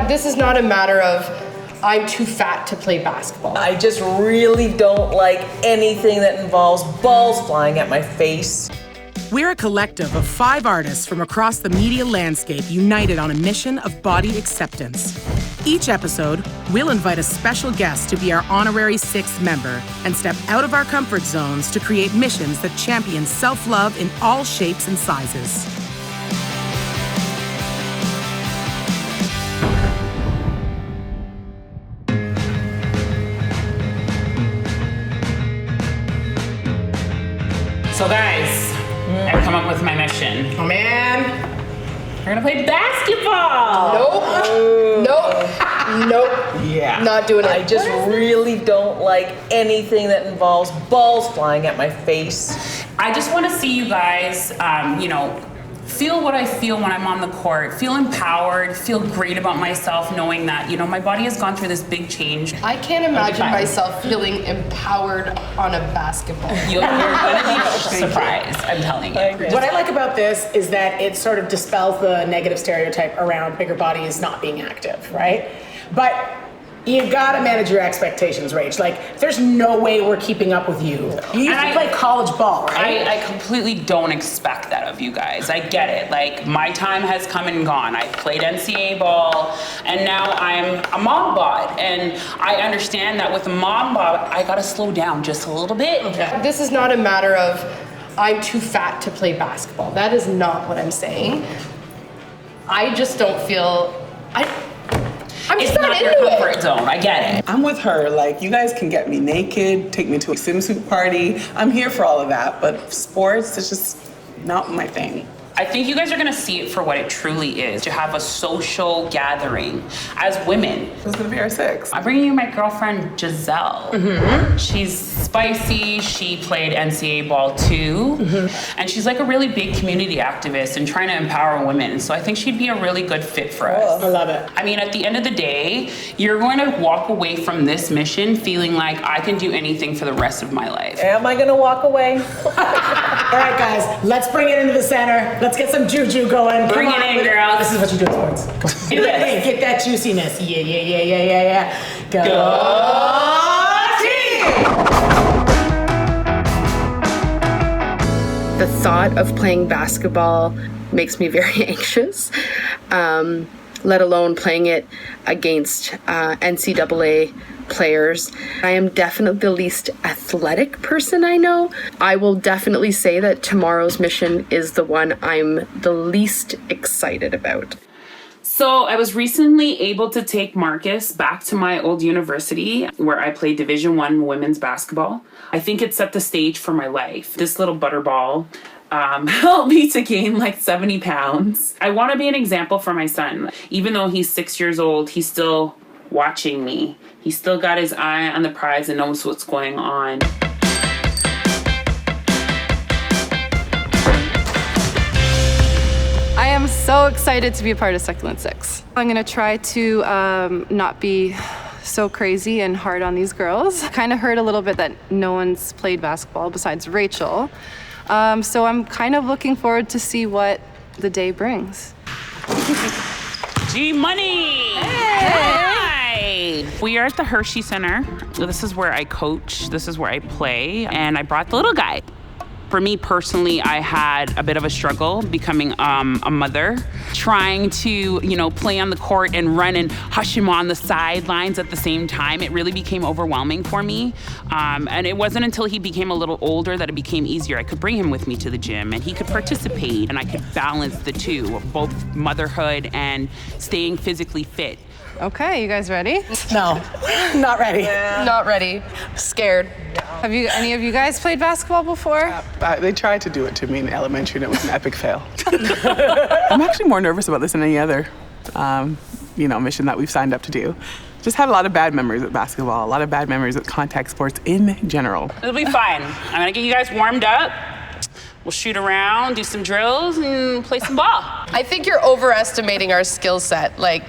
This is not a matter of I'm too fat to play basketball. I just really don't like anything that involves balls flying at my face. We're a collective of 5 artists from across the media landscape united on a mission of body acceptance. Each episode, we'll invite a special guest to be our honorary 6th member and step out of our comfort zones to create missions that champion self-love in all shapes and sizes. So guys, I've come up with my mission. Oh man. We're gonna play basketball. Nope. Yeah. Not doing it. I just really don't like anything that involves balls flying at my face. I just want to see you guys, feel what I feel when I'm on the court. Feel empowered. Feel great about myself, knowing that my body has gone through this big change. I can't imagine myself feeling empowered on a basketball. You're gonna be surprised. I'm telling you. What I like about this is that it sort of dispels the negative stereotype around bigger bodies not being active, right? But you gotta manage your expectations, Rach. Like, there's no way we're keeping up with you. You used to play college ball, right? I completely don't expect that of you guys. I get it. Like, my time has come and gone. I played NCAA ball, and now I'm a mom bod. And I understand that with a mom bod, I gotta slow down just a little bit. Okay. This is not a matter of I'm too fat to play basketball. That is not what I'm saying. I just don't feel... I'm It's just not your comfort zone. I get it. I'm with her. Like, you guys can get me naked, take me to a swimsuit party. I'm here for all of that, but sports is just not my thing. I think you guys are gonna see it for what it truly is, to have a social gathering as women. Who's gonna be our 6? I'm bringing you my girlfriend, Giselle. She's spicy, she played NCAA ball too, and she's like a really big community activist and trying to empower women. So I think she'd be a really good fit for us. I love it. I mean, at the end of the day, you're going to walk away from this mission feeling like I can do anything for the rest of my life. Am I gonna walk away? All right, guys, let's bring it into the center. Let's get some juju going. Bring Come it on. in, girls. This is what you do in sports. Come on. Do this. Hey, get that juiciness. Yeah. Go team! The thought of playing basketball makes me very anxious, let alone playing it against NCAA players. I am definitely the least athletic person I know. I will definitely say that tomorrow's mission is the one I'm the least excited about. So I was recently able to take Marcus back to my old university where I played Division I women's basketball. I think it set the stage for my life. This little butterball helped me to gain like 70 pounds. I want to be an example for my son. Even though he's 6 years old, he's still watching me. He's still got his eye on the prize and knows what's going on. I am so excited to be a part of Succulent 6. I'm gonna try to not be so crazy and hard on these girls. Kind of heard a little bit that no one's played basketball besides Rachel. So I'm kind of looking forward to see what the day brings. G Money! Hi! We are at the Hershey Center. This is where I coach, this is where I play, and I brought the little guy. For me personally, I had a bit of a struggle becoming a mother, trying to, play on the court and run and hush him on the sidelines at the same time. It really became overwhelming for me. And it wasn't until he became a little older that it became easier. I could bring him with me to the gym and he could participate and I could balance the two, both motherhood and staying physically fit. Okay, you guys ready? No, not ready. Not ready. Scared. Have any of you guys played basketball before? They tried to do it to me in elementary and it was an epic fail. I'm actually more nervous about this than any other, mission that we've signed up to do. Just had a lot of bad memories with basketball, a lot of bad memories with contact sports in general. It'll be fine. I'm gonna get you guys warmed up. We'll shoot around, do some drills, and play some ball. I think you're overestimating our skill set. Like,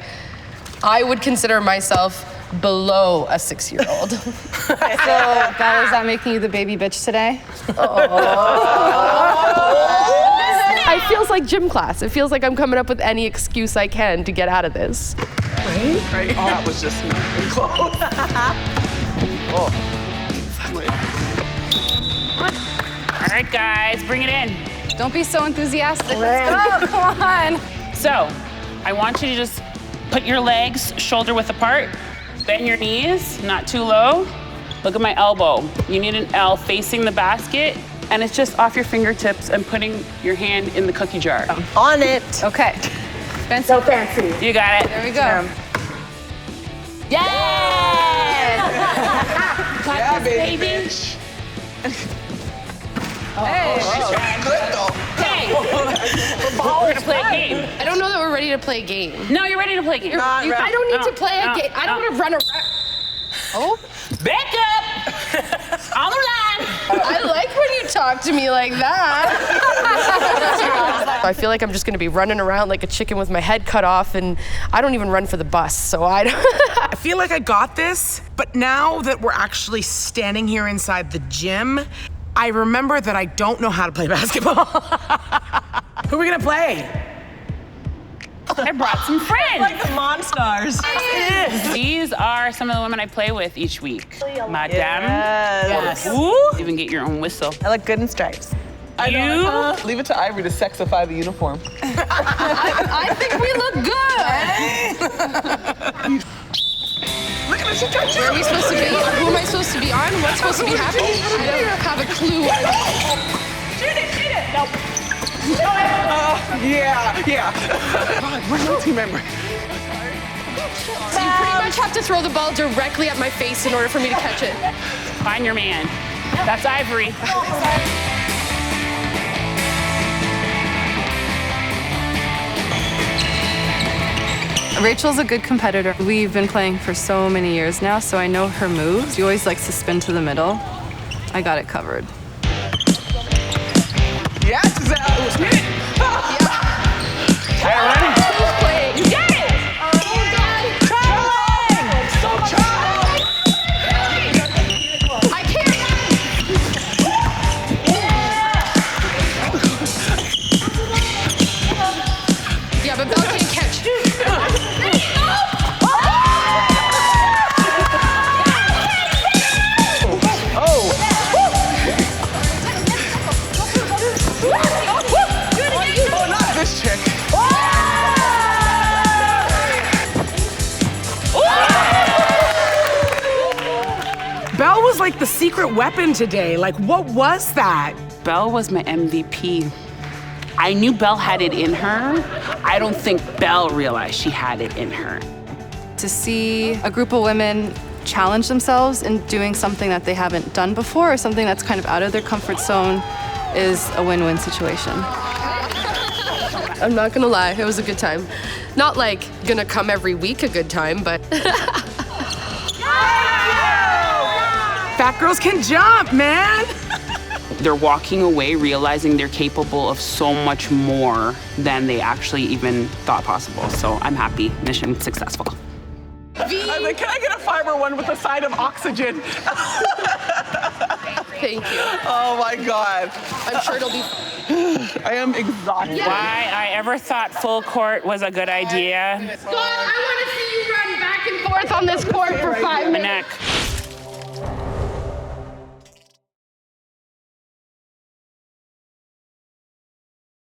I would consider myself below a 6-year-old. So, Belle, is that making you the baby bitch today? It feels like gym class. It feels like I'm coming up with any excuse I can to get out of this. Right? That was just not even close. All right, guys, bring it in. Don't be so enthusiastic. Let's go. Come on. So, I want you to just put your legs shoulder width apart, bend your knees, not too low. Look at my elbow. You need an L facing the basket, and it's just off your fingertips and putting your hand in the cookie jar. On it. Okay. Fancy. So fancy. You got it. There we go. Yes! Got Yeah, this, baby. baby. Hey. Okay, we're gonna play a game. I don't know that we're ready to play a game. No, you're ready to play a game. I don't need to play a game. I don't want to run around. Oh, Back up! On the line! I like when you talk to me like that. I feel like I'm just gonna be running around like a chicken with my head cut off, and I don't even run for the bus, so I don't. I feel like I got this, but now that we're actually standing here inside the gym, I remember that I don't know how to play basketball. Who are we gonna play? I brought some friends. Like the Monstars. These are some of the women I play with each week. Madame. Yes. Ooh. Even get your own whistle. I look good in stripes. You. Leave it to Ivory to sexify the uniform. I think we look good. Look at this, Where are we supposed to be? Who am I supposed to be on? What's supposed to be happening? I don't have a clue. Shoot it. Nope. Yeah. God, we're no team member. So you pretty much have to throw the ball directly at my face in order for me to catch it. Find your man. That's Ivory. Rachel's a good competitor. We've been playing for so many years now, so I know her moves. She always likes to spin to the middle. I got it covered. Yes, Giselle. Playing. You got it. I can't. Yeah, but Belle can't catch. Oh, not this chick. Belle was like the secret weapon today. Like, what was that? Belle was my MVP. I knew Belle had it in her. I don't think Belle realized she had it in her. To see a group of women challenge themselves in doing something that they haven't done before or something that's kind of out of their comfort zone is a win-win situation. I'm not gonna lie, it was a good time. Not like gonna come every week a good time, but Fat girls can jump, man. They're walking away realizing they're capable of so much more than they actually even thought possible. So I'm happy. Mission successful. I'm like, can I get a fiber one with a side of oxygen? thank you. Oh my God. I'm sure it'll be. I am exhausted. Why I ever thought full court was a good idea. God, I want to see you run back and forth on this court for 5 minutes. My neck.